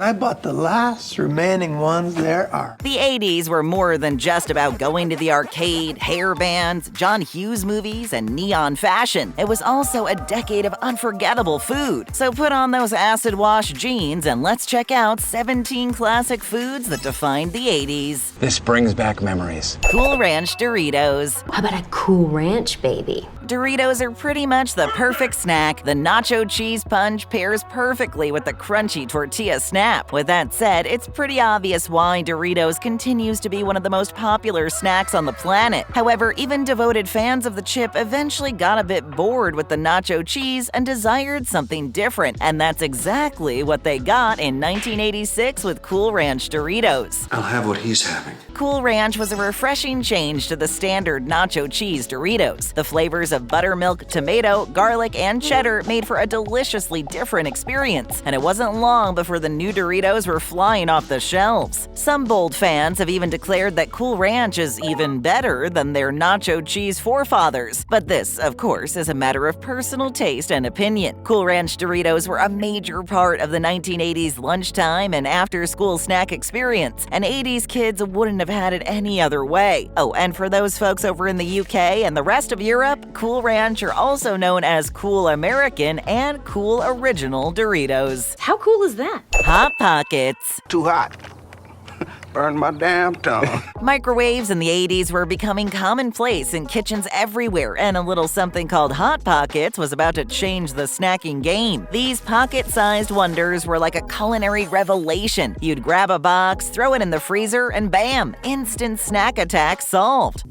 I bought the last remaining ones there are. The 80s were more than just about going to the arcade, hair bands, John Hughes movies, and neon fashion. It was also a decade of unforgettable food. So put on those acid-wash jeans and let's check out 17 classic foods that defined the 80s. This brings back memories. Cool Ranch Doritos. How about a Cool Ranch, baby? Doritos are pretty much the perfect snack. The nacho cheese punch pairs perfectly with the crunchy tortilla snap. With that said, it's pretty obvious why Doritos continues to be one of the most popular snacks on the planet. However, even devoted fans of the chip eventually got a bit bored with the nacho cheese and desired something different. And that's exactly what they got in 1986 with Cool Ranch Doritos. I'll have what he's having. Cool Ranch was a refreshing change to the standard nacho cheese Doritos. The flavors of buttermilk, tomato, garlic, and cheddar made for a deliciously different experience, and it wasn't long before the new Doritos were flying off the shelves. Some bold fans have even declared that Cool Ranch is even better than their nacho cheese forefathers. But this, of course, is a matter of personal taste and opinion. Cool Ranch Doritos were a major part of the 1980s lunchtime and after-school snack experience, and 80s kids wouldn't have had it any other way. Oh, and for those folks over in the UK and the rest of Europe, Cool Ranch are also known as Cool American and Cool Original Doritos. How cool is that? Hot Pockets. Too hot. Burn my damn tongue. Microwaves in the 80s were becoming commonplace in kitchens everywhere, and a little something called Hot Pockets was about to change the snacking game. These pocket-sized wonders were like a culinary revelation. You'd grab a box, throw it in the freezer, and bam! Instant snack attack solved.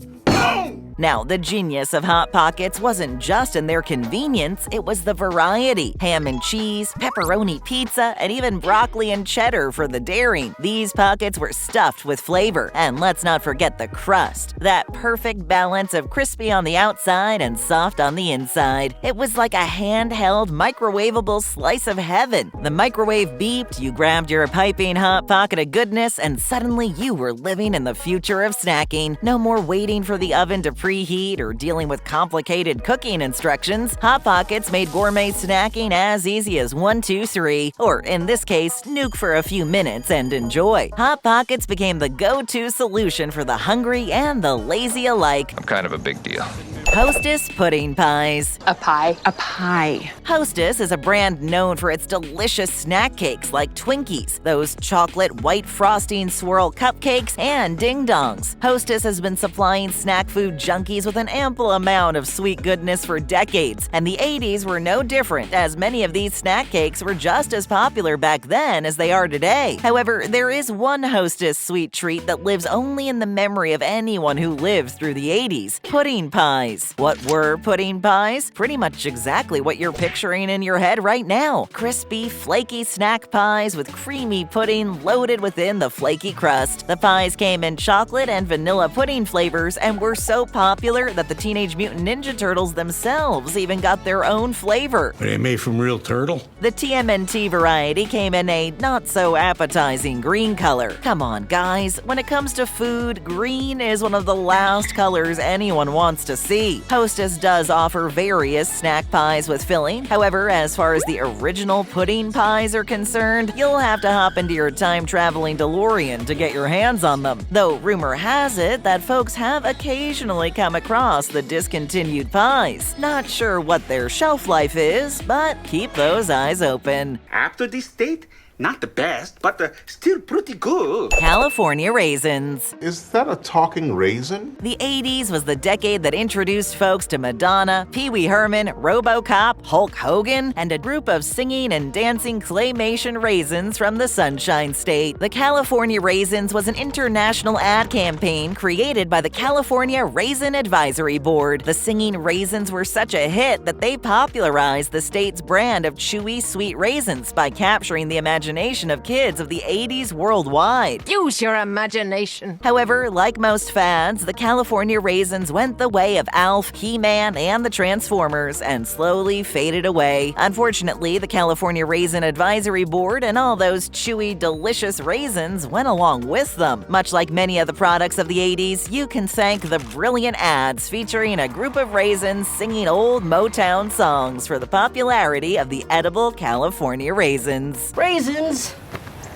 Now, the genius of Hot Pockets wasn't just in their convenience, it was the variety. Ham and cheese, pepperoni pizza, and even broccoli and cheddar for the daring. These pockets were stuffed with flavor. And let's not forget the crust. That perfect balance of crispy on the outside and soft on the inside. It was like a handheld, microwavable slice of heaven. The microwave beeped, you grabbed your piping hot pocket of goodness, and suddenly you were living in the future of snacking. No more waiting for the oven to preheat or dealing with complicated cooking instructions. Hot Pockets made gourmet snacking as easy as 1, 2, 3, or in this case, nuke for a few minutes and enjoy. Hot Pockets became the go-to solution for the hungry and the lazy alike. I'm kind of a big deal. Hostess pudding pies. A pie. A pie. Hostess is a brand known for its delicious snack cakes like Twinkies, those chocolate white frosting swirl cupcakes, and ding dongs. Hostess has been supplying snack food junkies with an ample amount of sweet goodness for decades, and the 80s were no different, as many of these snack cakes were just as popular back then as they are today. However, there is one Hostess sweet treat that lives only in the memory of anyone who lived through the 80s: pudding pies. What were pudding pies? Pretty much exactly what you're picturing in your head right now. Crispy, flaky snack pies with creamy pudding loaded within the flaky crust. The pies came in chocolate and vanilla pudding flavors and were so popular that the Teenage Mutant Ninja Turtles themselves even got their own flavor. Are they made from real turtle? The TMNT variety came in a not-so-appetizing green color. Come on, guys. When it comes to food, green is one of the last colors anyone wants to see. Hostess does offer various snack pies with filling. However, as far as the original pudding pies are concerned, you'll have to hop into your time-traveling DeLorean to get your hands on them. Though rumor has it that folks have occasionally come across the discontinued pies. Not sure what their shelf life is, but keep those eyes open. After this date, not the best, but still pretty good. California Raisins. Is that a talking raisin? The 80s was the decade that introduced folks to Madonna, Pee Wee Herman, RoboCop, Hulk Hogan, and a group of singing and dancing claymation raisins from the Sunshine State. The California Raisins was an international ad campaign created by the California Raisin Advisory Board. The singing raisins were such a hit that they popularized the state's brand of chewy, sweet raisins by capturing the imagination of kids of the 80s worldwide. Use your imagination. However, like most fads, the California Raisins went the way of Alf, He-Man, and the Transformers and slowly faded away. Unfortunately, the California Raisin Advisory Board and all those chewy, delicious raisins went along with them. Much like many of the products of the 80s, you can thank the brilliant ads featuring a group of raisins singing old Motown songs for the popularity of the edible California raisins. Raisins.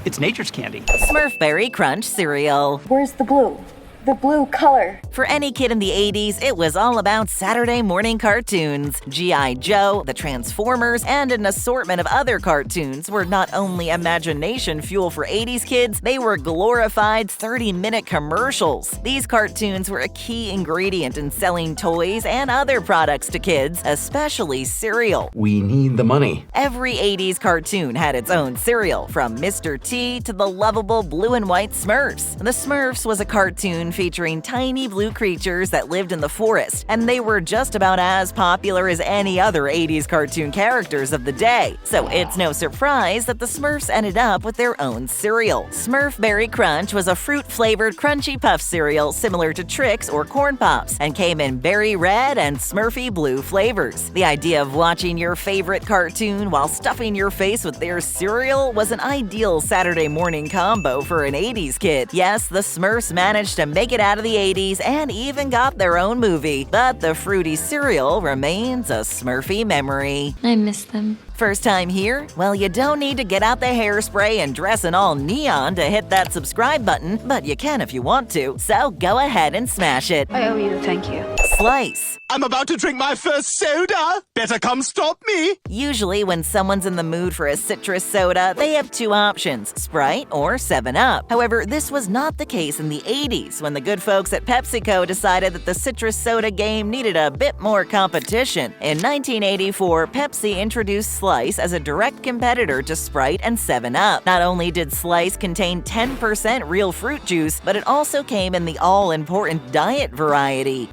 It's nature's candy. Smurfberry Crunch Cereal. Where's the blue? The blue color. For any kid in the 80s, it was all about Saturday morning cartoons. G.I. Joe, the Transformers, and an assortment of other cartoons were not only imagination fuel for 80s kids, they were glorified 30-minute commercials. These cartoons were a key ingredient in selling toys and other products to kids, especially cereal. We need the money. Every 80s cartoon had its own cereal, from Mr. T to the lovable blue and white Smurfs. The Smurfs was a cartoon featuring tiny blue creatures that lived in the forest, and they were just about as popular as any other 80s cartoon characters of the day. So it's no surprise that the Smurfs ended up with their own cereal. Smurfberry Crunch was a fruit-flavored crunchy puff cereal similar to Trix or Corn Pops, and came in berry red and Smurfy blue flavors. The idea of watching your favorite cartoon while stuffing your face with their cereal was an ideal Saturday morning combo for an 80s kid. Yes, the Smurfs managed to make it out of the 80s and even got their own movie, but the fruity cereal remains a Smurfy memory. I miss them. First time here? Well, you don't need to get out the hairspray and dress in all neon to hit that subscribe button, but you can if you want to, so go ahead and smash it. I owe you a thank you. Slice. I'm about to drink my first soda. Better come stop me. Usually when someone's in the mood for a citrus soda, they have two options, Sprite or 7-Up. However, this was not the case in the 80s, when the good folks at PepsiCo decided that the citrus soda game needed a bit more competition. In 1984, Pepsi introduced Slice as a direct competitor to Sprite and 7-Up. Not only did Slice contain 10% real fruit juice, but it also came in the all-important diet variety.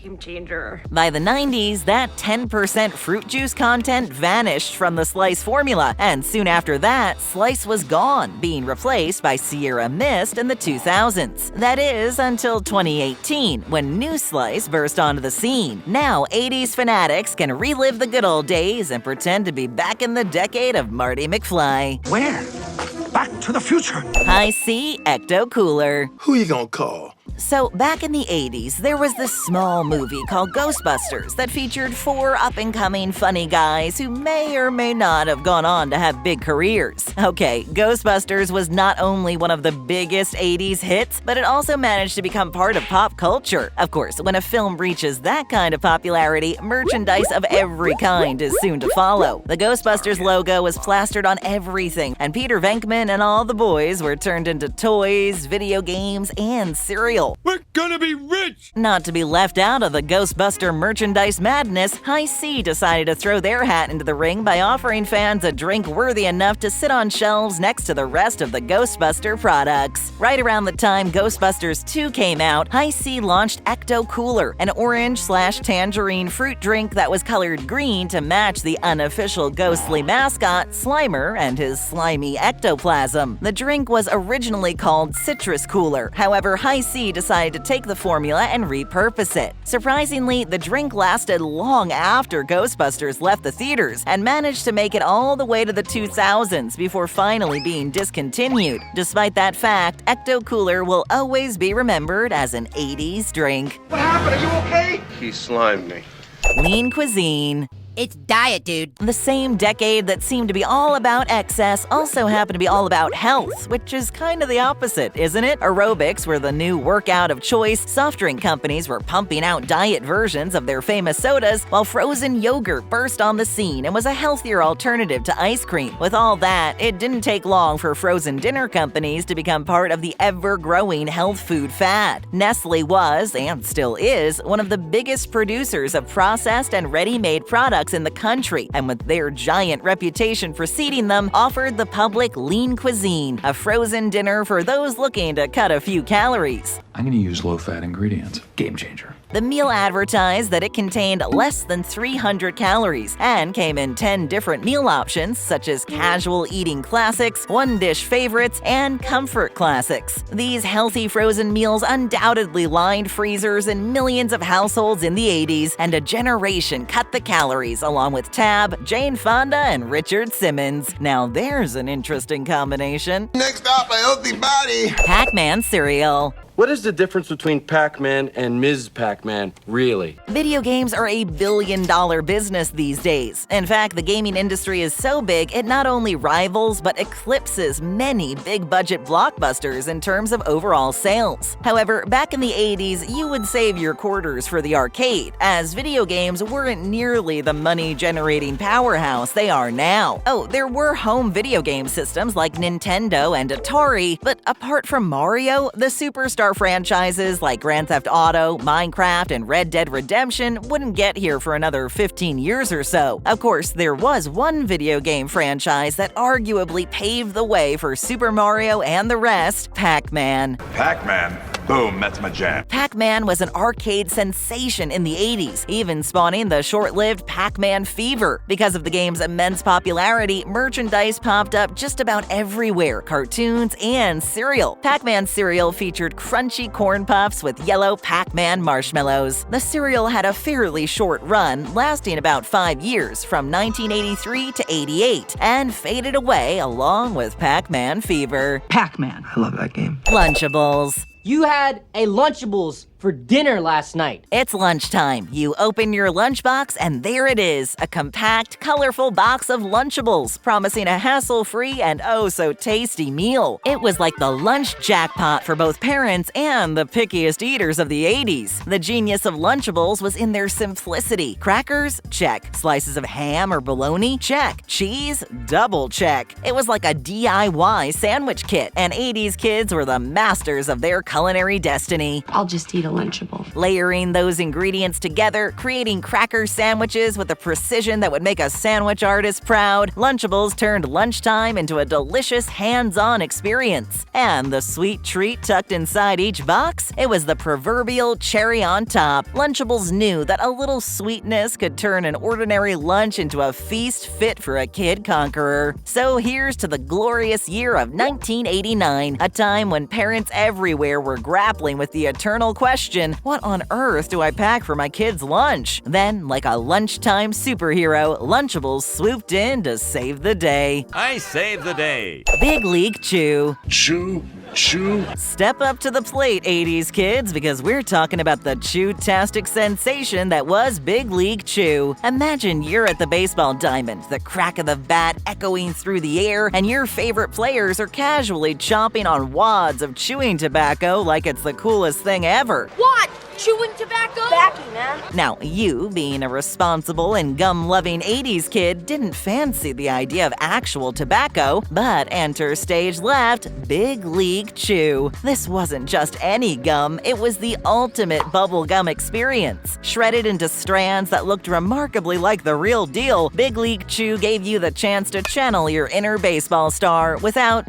Game changer. By the 90s, that 10% fruit juice content vanished from the Slice formula, and soon after that, Slice was gone, being replaced by Sierra Mist in the 2000s. That is, until 2018, when new Slice burst onto the scene. Now, 80s fanatics can relive the good old days and pretend to be back in the decade of Marty McFly. Where? Back to the future. Hi-C Ecto Cooler. Who you gonna call? So, back in the 80s, there was this small movie called Ghostbusters that featured 4 up-and-coming funny guys who may or may not have gone on to have big careers. Okay, Ghostbusters was not only one of the biggest 80s hits, but it also managed to become part of pop culture. Of course, when a film reaches that kind of popularity, merchandise of every kind is soon to follow. The Ghostbusters logo was plastered on everything, and Peter Venkman and all the boys were turned into toys, video games, and cereal. We're gonna be rich. Not to be left out of the Ghostbuster merchandise madness, Hi-C decided to throw their hat into the ring by offering fans a drink worthy enough to sit on shelves next to the rest of the Ghostbuster products. Right around the time Ghostbusters 2 came out, Hi-C launched Ecto Cooler, an orange/tangerine fruit drink that was colored green to match the unofficial ghostly mascot, Slimer, and his slimy ectoplasm. The drink was originally called Citrus Cooler. However, Hi-C decided to take the formula and repurpose it. Surprisingly, the drink lasted long after Ghostbusters left the theaters and managed to make it all the way to the 2000s before finally being discontinued. Despite that fact, Ecto Cooler will always be remembered as an 80s drink. What happened? Are you okay? He slimed me. Lean Cuisine. It's diet, dude. The same decade that seemed to be all about excess also happened to be all about health, which is kind of the opposite, isn't it? Aerobics were the new workout of choice, soft drink companies were pumping out diet versions of their famous sodas, while frozen yogurt burst on the scene and was a healthier alternative to ice cream. With all that, it didn't take long for frozen dinner companies to become part of the ever-growing health food fad. Nestle was, and still is, one of the biggest producers of processed and ready-made products in the country, and with their giant reputation preceding them, offered the public Lean Cuisine, a frozen dinner for those looking to cut a few calories. I'm gonna use low-fat ingredients. Game changer. The meal advertised that it contained less than 300 calories and came in 10 different meal options, such as casual eating classics, one-dish favorites, and comfort classics. These healthy frozen meals undoubtedly lined freezers in millions of households in the 80s, and a generation cut the calories along with Tab, Jane Fonda, and Richard Simmons. Now there's an interesting combination. Next up, a healthy body. Pac-Man Cereal. What is the difference between Pac-Man and Ms. Pac-Man, really? Video games are a billion-dollar business these days. In fact, the gaming industry is so big it not only rivals but eclipses many big-budget blockbusters in terms of overall sales. However, back in the 80s, you would save your quarters for the arcade, as video games weren't nearly the money-generating powerhouse they are now. Oh, there were home video game systems like Nintendo and Atari, but apart from Mario, the superstar franchises like Grand Theft Auto, Minecraft, and Red Dead Redemption wouldn't get here for another 15 years or so. Of course, there was one video game franchise that arguably paved the way for Super Mario and the rest, Pac-Man. Pac-Man. Boom, that's my jam. Pac-Man was an arcade sensation in the 80s, even spawning the short-lived Pac-Man fever. Because of the game's immense popularity, merchandise popped up just about everywhere, cartoons and cereal. Pac-Man Cereal featured crunchy corn puffs with yellow Pac-Man marshmallows. The cereal had a fairly short run, lasting about 5 years, from 1983 to 88, and faded away along with Pac-Man fever. Pac-Man. I love that game. Lunchables. You had a Lunchables for dinner last night. It's lunchtime. You open your lunchbox and there it is, a compact, colorful box of Lunchables, promising a hassle-free and oh-so-tasty meal. It was like the lunch jackpot for both parents and the pickiest eaters of the 80s. The genius of Lunchables was in their simplicity. Crackers? Check. Slices of ham or bologna? Check. Cheese? Double check. It was like a DIY sandwich kit, and 80s kids were the masters of their culinary destiny. I'll just eat a Lunchable. Layering those ingredients together, creating cracker sandwiches with a precision that would make a sandwich artist proud, Lunchables turned lunchtime into a delicious hands-on experience. And the sweet treat tucked inside each box? It was the proverbial cherry on top. Lunchables knew that a little sweetness could turn an ordinary lunch into a feast fit for a kid conqueror. So here's to the glorious year of 1989, a time when parents everywhere were grappling with the eternal question, what on earth do I pack for my kid's lunch? Then, like a lunchtime superhero, Lunchables swooped in to save the day. I save the day. Big League Chew. Chew. Chew. Step up to the plate, 80s kids, because we're talking about the chew-tastic sensation that was Big League Chew. Imagine you're at the baseball diamond, the crack of the bat echoing through the air, and your favorite players are casually chomping on wads of chewing tobacco like it's the coolest thing ever. What? Chewing tobacco? Backy, man. Now, you, being a responsible and gum-loving 80s kid, didn't fancy the idea of actual tobacco, but enter stage left, Big League Chew. This wasn't just any gum, it was the ultimate bubblegum experience. Shredded into strands that looked remarkably like the real deal, Big League Chew gave you the chance to channel your inner baseball star without,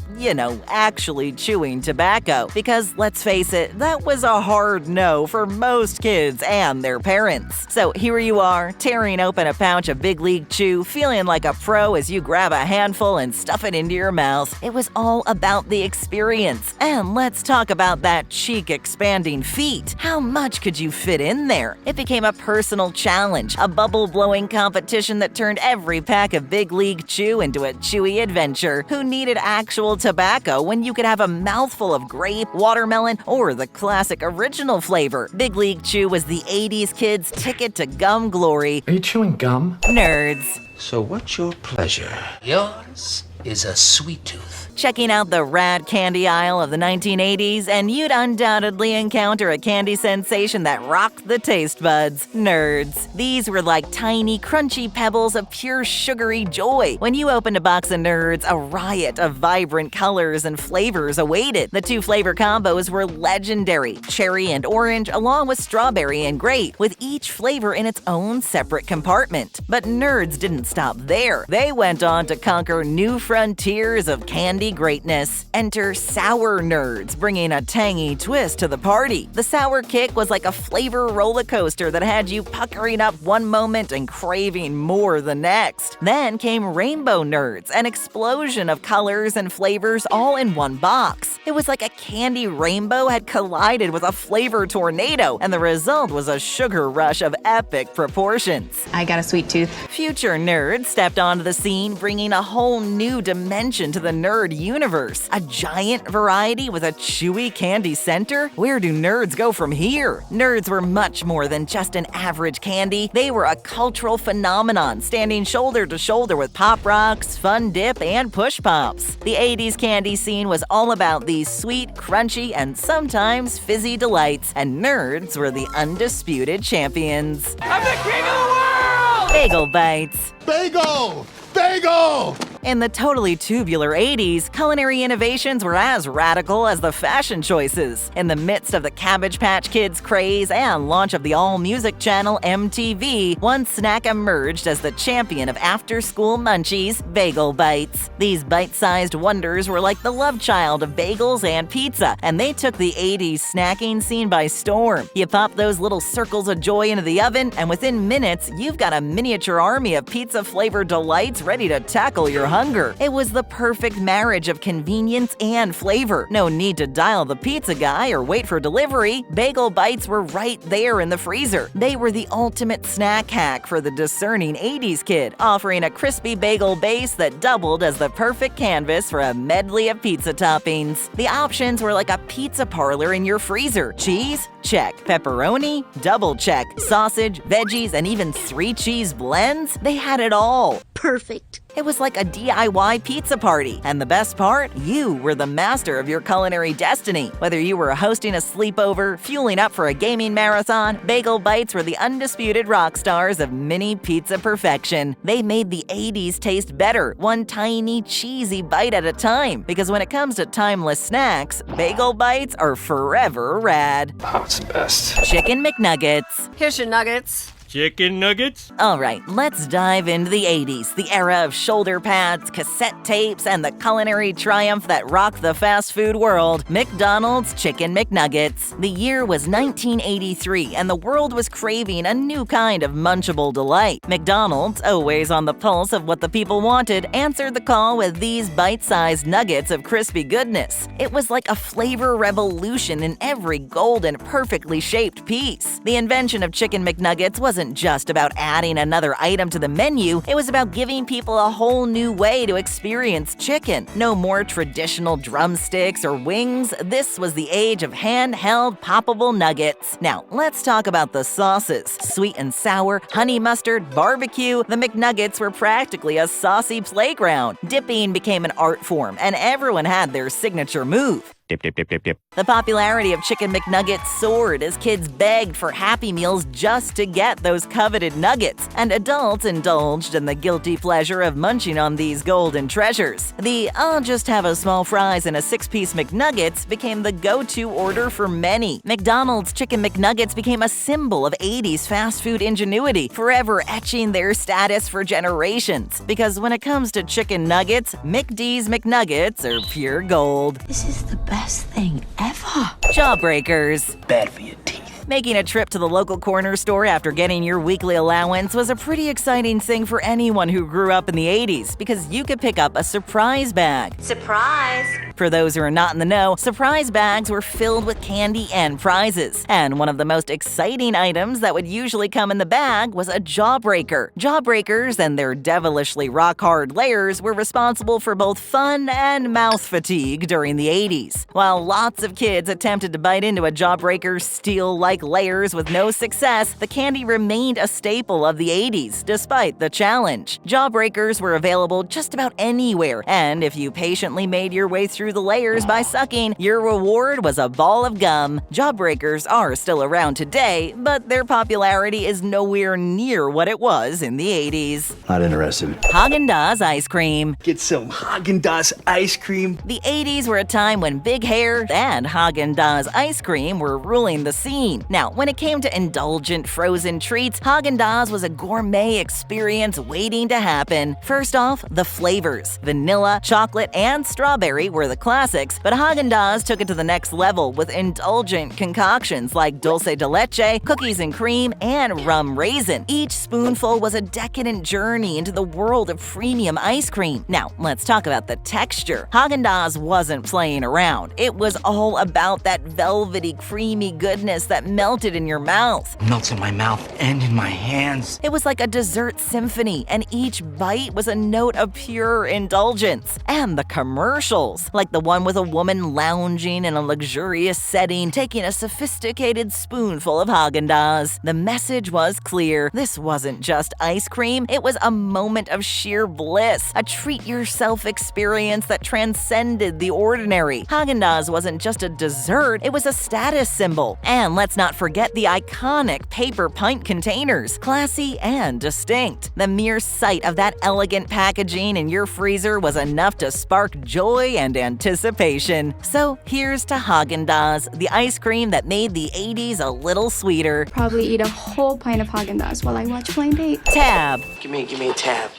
actually chewing tobacco. Because, let's face it, that was a hard no for most kids and their parents. So here you are, tearing open a pouch of Big League Chew, feeling like a pro as you grab a handful and stuff it into your mouth. It was all about the experience. And let's talk about that cheek-expanding feat. How much could you fit in there? It became a personal challenge, a bubble-blowing competition that turned every pack of Big League Chew into a chewy adventure. Who needed actual tobacco when you could have a mouthful of grape, watermelon, or the classic original flavor? Big League Chew was the 80s kids' ticket to gum glory. Are you chewing gum? Nerds. So what's your pleasure? Yours is a sweet tooth. Checking out the rad candy aisle of the 1980s, and you'd undoubtedly encounter a candy sensation that rocked the taste buds. Nerds. These were like tiny, crunchy pebbles of pure sugary joy. When you opened a box of Nerds, a riot of vibrant colors and flavors awaited. The two flavor combos were legendary, cherry and orange, along with strawberry and grape, with each flavor in its own separate compartment. But Nerds didn't stop there. They went on to conquer new frontiers of candy greatness. Enter Sour Nerds, bringing a tangy twist to the party. The sour kick was like a flavor roller coaster that had you puckering up one moment and craving more the next. Then came Rainbow Nerds, an explosion of colors and flavors all in one box. It was like a candy rainbow had collided with a flavor tornado, and the result was a sugar rush of epic proportions. I got a sweet tooth. Future Nerds stepped onto the scene, bringing a whole new new dimension to the nerd universe. A giant variety with a chewy candy center? Where do nerds go from here? Nerds were much more than just an average candy. They were a cultural phenomenon, standing shoulder to shoulder with Pop Rocks, Fun Dip, and Push Pops. The 80s candy scene was all about these sweet, crunchy, and sometimes fizzy delights, and nerds were the undisputed champions. I'm the king of the world! Bagel Bites. Bagel! Bagel! In the totally tubular 80s, culinary innovations were as radical as the fashion choices. In the midst of the Cabbage Patch Kids craze and launch of the all-music channel MTV, one snack emerged as the champion of after-school munchies, Bagel Bites. These bite-sized wonders were like the love child of bagels and pizza, and they took the 80s snacking scene by storm. You pop those little circles of joy into the oven, and within minutes, you've got a miniature army of pizza-flavored delights ready to tackle your hunger. It was the perfect marriage of convenience and flavor. No need to dial the pizza guy or wait for delivery. Bagel Bites were right there in the freezer. They were the ultimate snack hack for the discerning 80s kid, offering a crispy bagel base that doubled as the perfect canvas for a medley of pizza toppings. The options were like a pizza parlor in your freezer. Cheese? Check. Pepperoni? Double check. Sausage, veggies, and even 3 cheese blends? They had it all. Perfect. It was like a DIY pizza party. And the best part? You were the master of your culinary destiny. Whether you were hosting a sleepover, fueling up for a gaming marathon, Bagel Bites were the undisputed rock stars of mini pizza perfection. They made the 80s taste better, one tiny, cheesy bite at a time. Because when it comes to timeless snacks, Bagel Bites are forever rad. Pop's the best. Chicken McNuggets. Here's your nuggets. Chicken nuggets? Alright, let's dive into the 80s, the era of shoulder pads, cassette tapes, and the culinary triumph that rocked the fast food world, McDonald's Chicken McNuggets. The year was 1983, and the world was craving a new kind of munchable delight. McDonald's, always on the pulse of what the people wanted, answered the call with these bite-sized nuggets of crispy goodness. It was like a flavor revolution in every golden, perfectly shaped piece. The invention of Chicken McNuggets wasn't just about adding another item to the menu, it was about giving people a whole new way to experience chicken. No more traditional drumsticks or wings. This was the age of handheld, poppable nuggets. Now, let's talk about the sauces. Sweet and sour, honey mustard, barbecue. The McNuggets were practically a saucy playground. Dipping became an art form, and everyone had their signature move. Dip, dip, dip, dip, dip. The popularity of Chicken McNuggets soared as kids begged for Happy Meals just to get those coveted nuggets, and adults indulged in the guilty pleasure of munching on these golden treasures. The "I'll just have a small fries and a 6-piece McNuggets" became the go-to order for many. McDonald's Chicken McNuggets became a symbol of 80s fast food ingenuity, forever etching their status for generations. Because when it comes to chicken nuggets, McD's McNuggets are pure gold. This is the best thing ever. Jawbreakers. Bad for your teeth. Making a trip to the local corner store after getting your weekly allowance was a pretty exciting thing for anyone who grew up in the 80s, because you could pick up a surprise bag. Surprise! For those who are not in the know, surprise bags were filled with candy and prizes. And one of the most exciting items that would usually come in the bag was a Jawbreaker. Jawbreakers and their devilishly rock-hard layers were responsible for both fun and mouth fatigue during the 80s. While lots of kids attempted to bite into a Jawbreaker's steel-like layers with no success, the candy remained a staple of the 80s, despite the challenge. Jawbreakers were available just about anywhere, and if you patiently made your way through the layers by sucking, your reward was a ball of gum. Jawbreakers are still around today, but their popularity is nowhere near what it was in the 80s. Not interested. Haagen-Dazs Ice Cream. Get some Haagen-Dazs ice cream. The 80s were a time when big hair and Haagen-Dazs ice cream were ruling the scene. Now, when it came to indulgent frozen treats, Haagen-Dazs was a gourmet experience waiting to happen. First off, the flavors. Vanilla, chocolate, and strawberry were the classics, but Haagen-Dazs took it to the next level with indulgent concoctions like dulce de leche, cookies and cream, and rum raisin. Each spoonful was a decadent journey into the world of premium ice cream. Now, let's talk about the texture. Haagen-Dazs wasn't playing around. It was all about that velvety, creamy goodness that melted in your mouth. Melts in my mouth and in my hands. It was like a dessert symphony, and each bite was a note of pure indulgence. And the commercials, like the one with a woman lounging in a luxurious setting, taking a sophisticated spoonful of Haagen-Dazs. The message was clear. This wasn't just ice cream, it was a moment of sheer bliss, a treat-yourself experience that transcended the ordinary. Haagen-Dazs wasn't just a dessert, it was a status symbol. And let's not forget the iconic paper pint containers, classy and distinct. The mere sight of that elegant packaging in your freezer was enough to spark joy and anticipation. So here's to Haagen-Dazs, the ice cream that made the 80s a little sweeter. Probably eat a whole pint of Haagen-Dazs while I watch Blind Date. Tab. Give me a tab.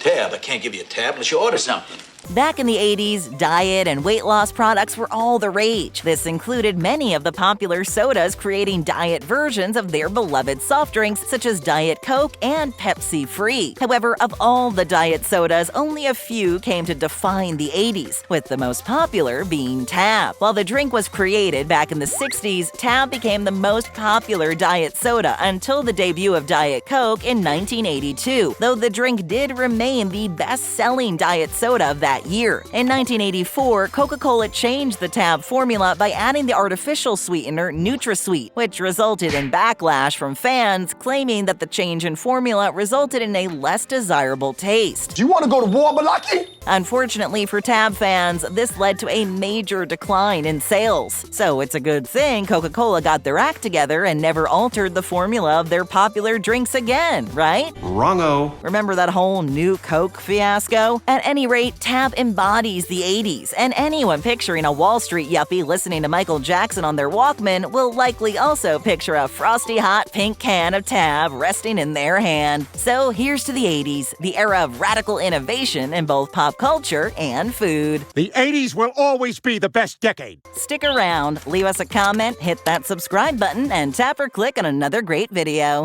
Tab? I can't give you a tab unless you order something. Back in the 80s, diet and weight loss products were all the rage. This included many of the popular sodas creating diet versions of their beloved soft drinks, such as Diet Coke and Pepsi Free. However, of all the diet sodas, only a few came to define the 80s, with the most popular being Tab. While the drink was created back in the 60s, Tab became the most popular diet soda until the debut of Diet Coke in 1982, though the drink did remain the best-selling diet soda of that year. In 1984, Coca-Cola changed the Tab formula by adding the artificial sweetener NutraSweet, which resulted in backlash from fans claiming that the change in formula resulted in a less desirable taste. Do you want to go to war, Malaki? Unfortunately for Tab fans, this led to a major decline in sales. So it's a good thing Coca-Cola got their act together and never altered the formula of their popular drinks again, right? Wrong-o. Remember that whole new Coke fiasco? At any rate, Tab embodies the 80s, and anyone picturing a Wall Street yuppie listening to Michael Jackson on their Walkman will likely also picture a frosty hot pink can of Tab resting in their hand. So here's to the 80s, the era of radical innovation in both pop culture and food. The 80s will always be the best decade. Stick around, leave us a comment, hit that subscribe button, and tap or click on another great video.